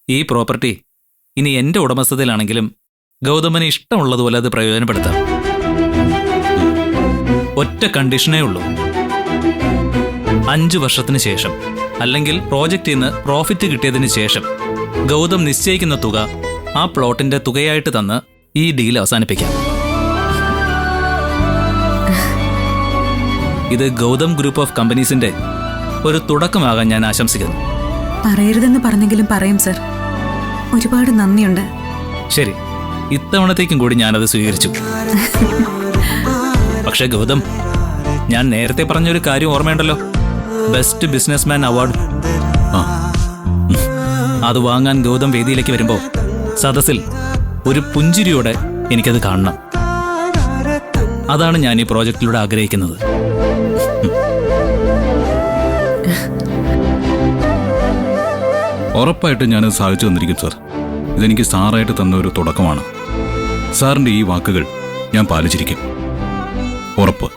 ഈ പ്രോപ്പർട്ടി ഇനി എന്റെ ഉടമസ്ഥതയിലാണെങ്കിലും ഗൗതമന് ഇഷ്ടമുള്ളതുപോലെ അത് പ്രയോജനപ്പെടുത്താം. ഒറ്റ കണ്ടീഷനേ ഉള്ളൂ. 5 വർഷത്തിന് ശേഷം അല്ലെങ്കിൽ പ്രോജക്റ്റിൽ നിന്ന് പ്രോഫിറ്റ് കിട്ടിയതിന് ശേഷം ഗൗതം നിശ്ചയിക്കുന്ന തുക ആ പ്ലോട്ടിന്റെ തുകയായിട്ട് തന്ന് ഈ ഡീൽ അവസാനിപ്പിക്കാം. ഇത് ഗൗതം ഗ്രൂപ്പ് ഓഫ് കമ്പനീസിന്റെ ഒരു തുടക്കമാകാൻ ഞാൻ ആശംസിക്കുന്നു. പറയരുതെന്ന് പറഞ്ഞെങ്കിലും പറയും സർ. ഒരുപാട് നന്ദിയുണ്ട്. ശരി, ഇത്തവണത്തേക്കും കൂടി ഞാനത് സ്വീകരിച്ചു. പക്ഷേ ഗൗതം, ഞാൻ നേരത്തെ പറഞ്ഞൊരു കാര്യം ഓർമ്മയുണ്ടല്ലോ, ബെസ്റ്റ് ബിസിനസ്മാൻ അവാർഡ്. അത് വാങ്ങാൻ ഗൗതം വേദിയിലേക്ക് വരുമ്പോൾ സദസ്സിൽ ഒരു പുഞ്ചിരിയോടെ എനിക്കത് കാണണം. അതാണ് ഞാൻ ഈ പ്രോജക്റ്റിലൂടെ ആഗ്രഹിക്കുന്നത്. ഉറപ്പായിട്ടും ഞാനത് സാധിച്ചു തന്നിരിക്കും സാർ. ഇതെനിക്ക് സാറായിട്ട് തന്ന ഒരു തുടക്കമാണ്. സാറിൻ്റെ ഈ വാക്കുകൾ ഞാൻ പാലിച്ചിരിക്കും, ഉറപ്പ്.